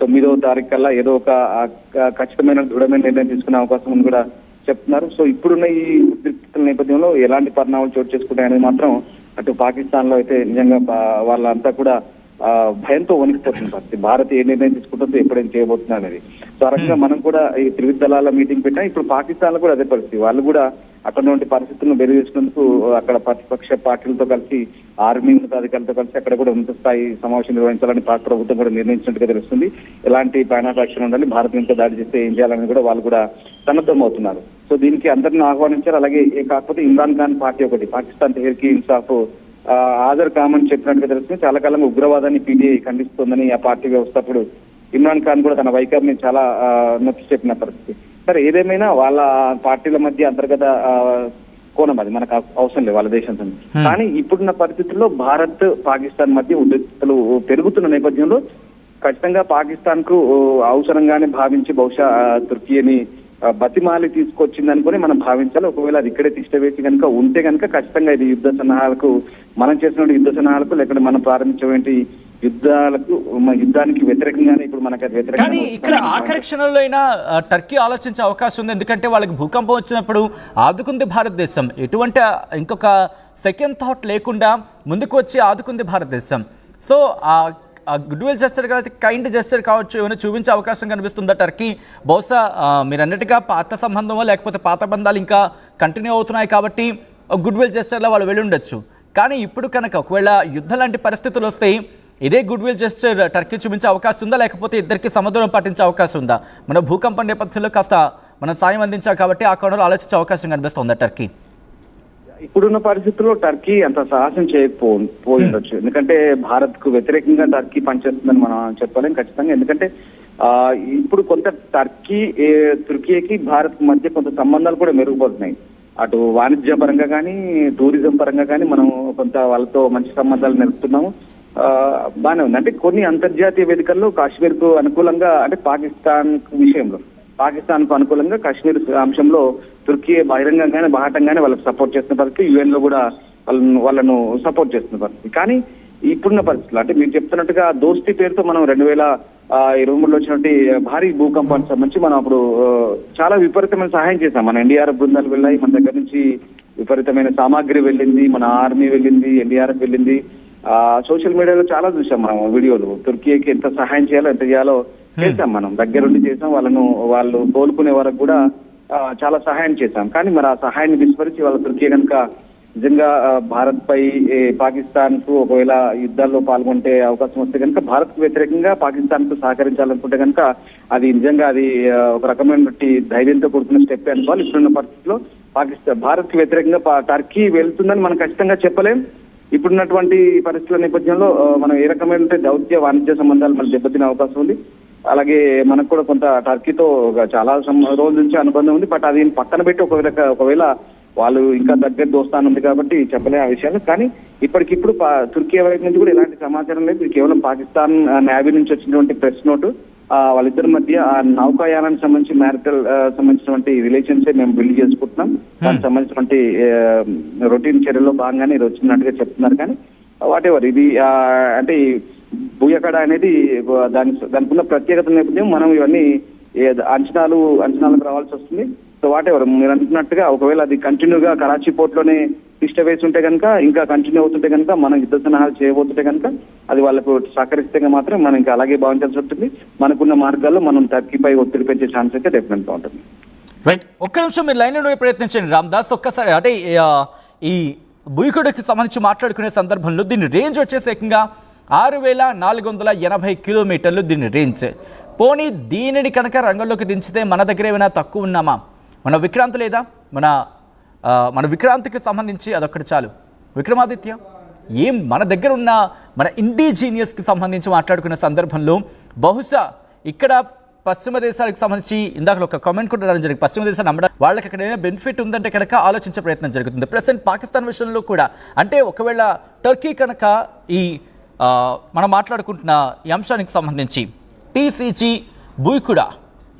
9వ తారీఖు కల్లా ఏదో ఒక ఖచ్చితమైన దృఢమైన నిర్ణయం తీసుకునే అవకాశం ఉంది కూడా చెప్తున్నారు. సో ఇప్పుడున్న ఈ ఉద్రిక్తల నేపథ్యంలో ఎలాంటి పరిణామాలు చోటు చేసుకుంటాయనేది మాత్రం అటు పాకిస్తాన్ లో అయితే నిజంగా వాళ్ళంతా కూడా భయంతో వణికిపోతున్న పరిస్థితి. భారత్ ఏ నిర్ణయం తీసుకుంటుందో ఎప్పుడేం చేయబోతున్నా అనేది. సో ఆ రకంగా మనం కూడా ఈ త్రివిధ దళాల మీటింగ్ పెట్టాం. ఇప్పుడు పాకిస్తాన్ లో కూడా అదే పరిస్థితి. వాళ్ళు కూడా అక్కడ పరిస్థితులను బెదిరించినందుకు అక్కడ ప్రతిపక్ష పార్టీలతో కలిసి ఆర్మీ ఉన్నతాధికారులతో కలిసి అక్కడ కూడా ఉన్నత స్థాయి సమావేశం నిర్వహించాలని పాక్ ప్రభుత్వం కూడా నిర్ణయించినట్టుగా తెలుస్తుంది. ఎలాంటి పైన యాక్షన్ ఉండాలి, భారత్ ఇంకా దాడి చేస్తే ఏం చేయాలని కూడా వాళ్ళు కూడా సన్నద్ధమవుతున్నారు. సో దీనికి అందరిని ఆహ్వానించారు. అలాగే కాకపోతే ఇమ్రాన్ ఖాన్ పార్టీ ఒకటి పాకిస్తాన్ తెహ్రీక్ ఇన్సాఫ్ హాజరు కామని చెప్పినట్టుగా తెలుస్తుంది. చాలా కాలంగా ఉగ్రవాదాన్ని పీటీఐ ఖండిస్తోందని ఆ పార్టీ వ్యవస్థాపకుడు ఇమ్రాన్ ఖాన్ కూడా తన వైఖరిని చాలా నొక్కి చెప్పిన పరిస్థితి. సరే ఏదేమైనా వాళ్ళ పార్టీల మధ్య అంతర్గత కోణం అది మనకు అవసరం లేదు వాళ్ళ దేశంతో. కానీ ఇప్పుడున్న పరిస్థితుల్లో భారత్ పాకిస్తాన్ మధ్య ఉద్రిక్తతలు పెరుగుతున్న నేపథ్యంలో ఖచ్చితంగా పాకిస్తాన్ కు అవసరంగానే భావించి బహుశా తుర్కీని బతిమాలి తీసుకొచ్చింది అనుకుని మనం భావించాలి. ఒకవేళ అది ఇక్కడే తిష్టవేసి కనుక ఉంటే కనుక ఖచ్చితంగా ఇది యుద్ధ సన్నాహాలకు మనం చేసిన యుద్ధ సన్నాహాలకు లేకపోతే మనం ప్రారంభించేటువంటి యుద్ధానికి వ్యతిరేకంగానే ఇప్పుడు మనకు అది వ్యతిరేకంగా. కానీ ఇక్కడ ఆఖరి క్షణంలో అయినా టర్కీ ఆలోచించే అవకాశం ఉంది. ఎందుకంటే వాళ్ళకి భూకంపం వచ్చినప్పుడు ఆదుకుంది భారతదేశం. ఎటువంటి ఇంకొక సెకండ్ థాట్ లేకుండా ముందుకు వచ్చి ఆదుకుంది భారతదేశం. సో గుడ్ విల్ జెస్చర్ కావచ్చు, కైండ్ జెస్చర్ కావచ్చు, ఏమైనా చూపించే అవకాశం కనిపిస్తుందా టర్కీ? బహుశా మీరు అన్నట్టుగా పాత సంబంధమో లేకపోతే పాత బంధాలు ఇంకా కంటిన్యూ అవుతున్నాయి కాబట్టి గుడ్ విల్ జెస్చర్లో వాళ్ళు వెళ్ళి ఉండొచ్చు. కానీ ఇప్పుడు కనుక ఒకవేళ యుద్ధం లాంటి పరిస్థితులు వస్తే ఇదే గుడ్ విల్ జెస్చర్ టర్కీ చూపించే అవకాశం ఉందా, లేకపోతే ఇద్దరికి సమదూరం పాటించే అవకాశం ఉందా? మన భూకంపం నేపథ్యంలో కాస్త మనం సాయం అందించాం కాబట్టి ఆ కోణంలో ఆలోచించే అవకాశం కనిపిస్తుందా టర్కీ? ఇప్పుడున్న పరిస్థితుల్లో టర్కీ అంత సాహసం చేయకపోయిండొచ్చు. ఎందుకంటే భారత్ కు వ్యతిరేకంగా టర్కీ పనిచేస్తుందని మనం చెప్పలేం ఖచ్చితంగా. ఎందుకంటే ఇప్పుడు కొంత తుర్కీకి భారత్ మధ్య కొంత సంబంధాలు కూడా మెరుగుపడుతున్నాయి. అటు వాణిజ్య పరంగా కానీ టూరిజం పరంగా కానీ మనం కొంత వాళ్ళతో మంచి సంబంధాలు నెరుపుతున్నాము. బాగానే ఉంది. అంటే కొన్ని అంతర్జాతీయ వేదికల్లో కాశ్మీర్ కు అనుకూలంగా, అంటే పాకిస్తాన్ కు అనుకూలంగా కాశ్మీర్ అంశంలో తుర్కీ బహిరంగంగానే బాహటంగానే వాళ్ళకి సపోర్ట్ చేస్తున్న పరిస్థితి, యుఎన్ లో కూడా వాళ్ళను సపోర్ట్ చేస్తున్న పరిస్థితి. కానీ ఇప్పుడున్న పరిస్థితులు అంటే మీరు చెప్తున్నట్టుగా దోస్తీ పేరుతో మనం 2023లో వచ్చినటువంటి భారీ భూకంపానికి సంబంధించి మనం అప్పుడు చాలా విపరీతమైన సహాయం చేశాం. మన ఎన్డీఆర్ఎఫ్ బృందాలు వెళ్ళాయి, మన దగ్గర నుంచి విపరీతమైన సామాగ్రి వెళ్ళింది, మన ఆర్మీ వెళ్ళింది, ఎన్డీఆర్ఎఫ్ వెళ్ళింది. సోషల్ మీడియాలో చాలా చూసాం మనం వీడియోలు. తుర్కీకి ఎంత సహాయం చేయాలో ఎంత చేయాలో చేశాం, మనం దగ్గరుండి చేసాం. వాళ్ళు కోలుకునే వరకు కూడా చాలా సహాయం చేశాం. కానీ మరి ఆ సహాయాన్ని విస్మరించి వాళ్ళ తుర్కీ కనుక నిజంగా భారత్ పై పాకిస్తాన్ కు ఒకవేళ యుద్ధాల్లో పాల్గొంటే అవకాశం వస్తే కనుక భారత్ కు వ్యతిరేకంగా పాకిస్తాన్ కు సహకరించాలనుకుంటే కనుక అది నిజంగా అది ఒక రకమైనటువంటి ధైర్యంతో కూడుకున్న స్టెప్ అనుకోవాలి. ఇప్పుడున్న పరిస్థితిలో భారత్ కు వ్యతిరేకంగా టర్కీ వెళ్తుందని మనం ఖచ్చితంగా చెప్పలేం. ఇప్పుడున్నటువంటి పరిస్థితుల నేపథ్యంలో మనం ఏ రకమైన దౌత్య వాణిజ్య సంబంధాలు మనకు దెబ్బతినే అవకాశం ఉంది. అలాగే మనకు కూడా కొంత టర్కీతో చాలా రోజుల నుంచి అనుబంధం ఉంది. బట్ అది పక్కన పెట్టి ఒకవేళ వాళ్ళు ఇంకా దగ్గర దోస్తాను ఉంది కాబట్టి చెప్పలే ఆ విషయాలు. కానీ ఇప్పటికిప్పుడు తుర్కీ వైపు నుంచి కూడా ఎలాంటి సమాచారం లేదు. కేవలం పాకిస్తాన్ నేవీ నుంచి వచ్చినటువంటి ప్రెస్ నోటు వాళ్ళిద్దరి మధ్య ఆ నౌకాయానానికి సంబంధించి మ్యారిటల్ సంబంధించినటువంటి రిలేషన్స్ మేము బిల్డ్ చేసుకుంటున్నాం. దానికి సంబంధించినటువంటి రొటీన్ చర్యల్లో భాగంగానే ఇది వచ్చినట్టుగా చెప్తున్నారు. కానీ వాటెవర్ ఇది అంటే భూయకడ అనేది దానికి ఉన్న ప్రత్యేకత నేపథ్యం మనం ఇవన్నీ అంచనాలకు రావాల్సి వస్తుంది. సో వాటెవర్ మీరు అంటున్నట్టుగా ఒకవేళ అది కంటిన్యూగా కరాచీ పోర్ట్ లోనే తిష్ట వేసి ఉంటే కనుక, ఇంకా కంటిన్యూ అవుతుంటే కనుక, మనం యుద్ధ సన్నాహాలు చేయబోతుంటే కనుక అది వాళ్ళకు సహకరిస్తే మాత్రం మనం ఇంకా అలాగే భావించాల్సి ఉంటుంది. మనకున్న మార్గాల్లో మనం టర్కీపై ఒత్తిడి పెంచే ఛాన్స్ అయితే డెఫినెట్ గా ఉంటుంది. రైట్, ఒక్క నిమిషం మీరు లైన్ లో ప్రయత్నించండి రామ్దాస్. ఒక్కసారి అంటే ఈ భూయికుడికి సంబంధించి మాట్లాడుకునే సందర్భంలో దీని రేంజ్ వచ్చేసి ఏకంగా 6480 కిలోమీటర్లు దీని రేంజ్. పోనీ దీనిని కనుక రంగంలోకి దించితే మన దగ్గర ఏమైనా తక్కువ ఉన్నామా? మన విక్రాంతి లేదా? మన విక్రాంతికి సంబంధించి అదొక్కటి చాలు. విక్రమాదిత్య మన దగ్గర ఉన్న మన ఇండిజీనియస్కి సంబంధించి మాట్లాడుకునే సందర్భంలో బహుశా ఇక్కడ పశ్చిమ దేశాలకు సంబంధించి ఇందాక ఒక కామెంట్ కూడా రావడం జరిగింది. పశ్చిమ దేశాలు నమ్మడం వాళ్ళకి అక్కడ ఏమైనా బెనిఫిట్ ఉందంటే కనుక ఆలోచించే ప్రయత్నం జరుగుతుంది. ప్రెసెంట్ పాకిస్తాన్ విషయంలో కూడా అంటే ఒకవేళ టర్కీ కనుక మనం మాట్లాడుకుంటున్న ఈ అంశానికి సంబంధించి టీసీజీ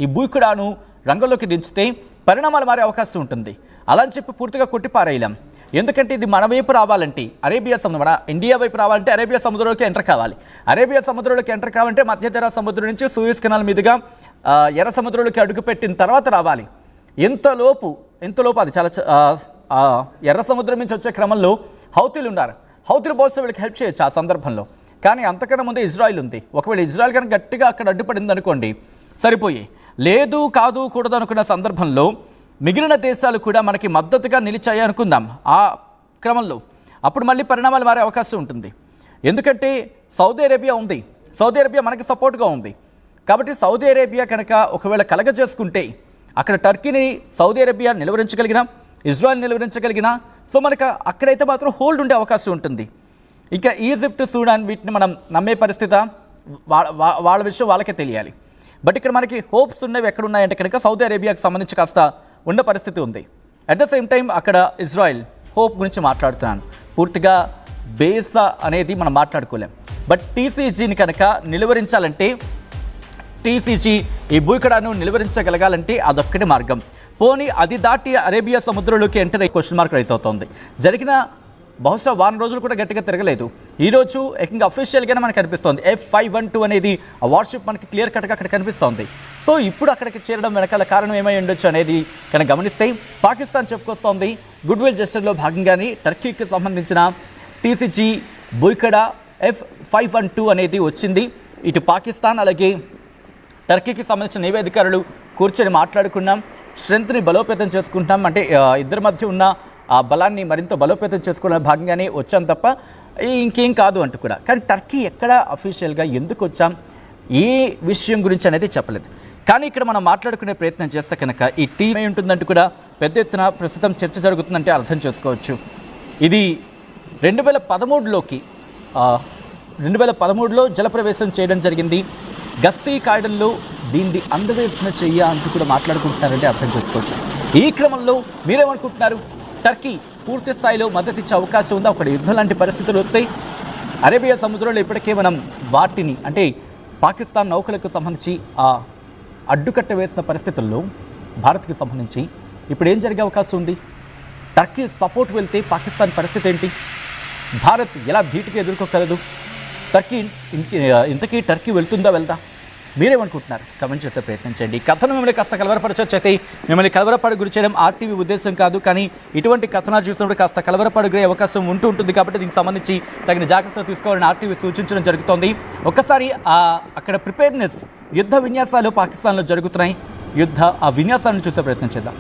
ఈ బూయికుడాను రంగంలోకి దించితే పరిణామాలు మారే అవకాశం ఉంటుంది. అలా అని చెప్పి పూర్తిగా కొట్టిపారేయలేం. ఎందుకంటే ఇది మన వైపు రావాలంటే అరేబియా సముద్రం, మన ఇండియా వైపు రావాలంటే అరేబియా సముద్రంలోకి ఎంటర్ కావాలి. అరేబియా సముద్రంలోకి ఎంటర్ కావాలంటే మధ్యధరా సముద్రం నుంచి సూయజ్ కెనాల్ మీదుగా ఎర్ర సముద్రంలోకి అడుగుపెట్టిన తర్వాత రావాలి. ఎంతలోపు అది చాలా ఎర్ర సముద్రం నుంచి వచ్చే క్రమంలో హౌతీలు ఉన్నారు. హౌతీలు బహుశా వీళ్ళకి హెల్ప్ చేయొచ్చు ఆ సందర్భంలో. కానీ అంతకన్నా ముందు ఇజ్రాయిల్ ఉంది. ఒకవేళ ఇజ్రాయిల్ కనుక గట్టిగా అక్కడ అడ్డుపడింది అనుకోండి, సరిపోయి లేదు కాదు కూడదు అనుకున్న సందర్భంలో మిగిలిన దేశాలు కూడా మనకి మద్దతుగా నిలిచాయి అనుకుందాం. ఆ క్రమంలో అప్పుడు మళ్ళీ పరిణామాలు మారే అవకాశం ఉంటుంది. ఎందుకంటే సౌదీ అరేబియా ఉంది, సౌదీ అరేబియా మనకి సపోర్ట్గా ఉంది. కాబట్టి సౌదీ అరేబియా కనుక ఒకవేళ కలగజేసుకుంటే అక్కడ టర్కీని సౌదీ అరేబియా నిలువరించగలిగినా, ఇజ్రాయెల్ నిలువరించగలిగినా, సో మనకు అక్కడైతే మాత్రం హోల్డ్ ఉండే అవకాశం ఉంటుంది. ఇంకా ఈజిప్ట్, సూడాన్ వీటిని మనం నమ్మే పరిస్థితి వాళ్ళ విషయం వాళ్ళకే తెలియాలి. బట్ ఇక్కడ మనకి హోప్స్ ఉన్నవి ఎక్కడున్నాయంటే కనుక సౌదీ అరేబియాకి సంబంధించి కాస్త ఉన్న పరిస్థితి ఉంది. అట్ ద సేమ్ టైం అక్కడ ఇజ్రాయెల్ హోప్ గురించి మాట్లాడుతున్నాను. పూర్తిగా బేస్ అనేది మనం మాట్లాడుకోలేం. బట్ టీసీజీని కనుక నిలువరించాలంటే, టీసీజీ ఈ భూకడాను నిలువరించగలగాలంటే అదొక్కటి మార్గం. పోనీ అది దాటి అరేబియా సముద్రంలోకి ఎంటర్ అయ్యి క్వశ్చన్ మార్క్ రైజ్ అవుతుంది. జరిగిన బహుశా వారం రోజులు కూడా గట్టిగా తిరగలేదు. ఈరోజు ఏకంగా అఫీషియల్గానే మనకు కనిపిస్తోంది F512 అనేది ఆ వార్షిప్ మనకి క్లియర్ కట్గా అక్కడ కనిపిస్తోంది. సో ఇప్పుడు అక్కడికి చేరడం వెనకాల కారణం ఏమై ఉండొచ్చు అనేది కనుక గమనిస్తే పాకిస్తాన్ చెప్పుకొస్తోంది గుడ్విల్ జెస్చర్లో భాగంగానే టర్కీకి సంబంధించిన టీసీజీ బుయ్కడా F512 అనేది వచ్చింది. ఇటు పాకిస్తాన్ అలాగే టర్కీకి సంబంధించిన నేవీ అధికారులు కూర్చొని మాట్లాడుకున్నాం, స్ట్రెంత్ని బలోపేతం చేసుకుంటాం, అంటే ఇద్దరి మధ్య ఉన్న ఆ బలాన్ని మరింత బలోపేతం చేసుకునే భాగంగానే వచ్చాం తప్ప ఇంకేం కాదు అంటూ కూడా. కానీ టర్కీ ఎక్కడ అఫీషియల్గా ఎందుకు వచ్చాం, ఏ విషయం గురించి అనేది చెప్పలేదు. కానీ ఇక్కడ మనం మాట్లాడుకునే ప్రయత్నం చేస్తే కనుక ఈ టీం ఏమి ఉంటుందంటూ కూడా పెద్ద ఎత్తున ప్రస్తుతం చర్చ జరుగుతుందంటే అర్థం చేసుకోవచ్చు. ఇది 2013లో జలప్రవేశం చేయడం జరిగింది. గస్తీ కాయడంలో దీన్ని అందవేసిన చెయ్య అంటూ కూడా మాట్లాడుకుంటున్నారంటే అర్థం చేసుకోవచ్చు. ఈ క్రమంలో మీరేమనుకుంటున్నారు? టర్కీ పూర్తి స్థాయిలో మద్దతు ఇచ్చే అవకాశం ఉందా? ఒక యుద్ధం లాంటి పరిస్థితులు వస్తాయి. అరేబియా సముద్రంలో ఇప్పటికే మనం వాటిని అంటే పాకిస్తాన్ నౌకలకు సంబంధించి అడ్డుకట్ట వేసిన పరిస్థితుల్లో భారత్కి సంబంధించి ఇప్పుడు ఏం జరిగే అవకాశం ఉంది? టర్కీ సపోర్ట్ వెళ్తే పాకిస్తాన్ పరిస్థితి ఏంటి? భారత్ ఎలా ధీటుగా ఎదుర్కోగలదు? ఇంతకీ టర్కీ వెళ్దా? మీరేమనుకుంటున్నారు? కమెంట్ చేసే ప్రయత్నం చేయండి. ఈ కథను మిమ్మల్ని కాస్త కలవరపరచొచ్చు. అయితే మిమ్మల్ని కలవరపడి గురి చేయడం ఆర్టీవీ ఉద్దేశం కాదు. కానీ ఇటువంటి కథనాలు చూసినప్పుడు కాస్త కలవరపడే అవకాశం ఉంటుంది. కాబట్టి దీనికి సంబంధించి తగిన జాగ్రత్తలు తీసుకోవాలని ఆర్టీవీ సూచించడం జరుగుతోంది. ఒక్కసారి అక్కడ ప్రిపేర్నెస్ యుద్ధ విన్యాసాలు పాకిస్తాన్లో జరుగుతున్నాయి. ఆ విన్యాసాలను చూసే ప్రయత్నం చేద్దాం.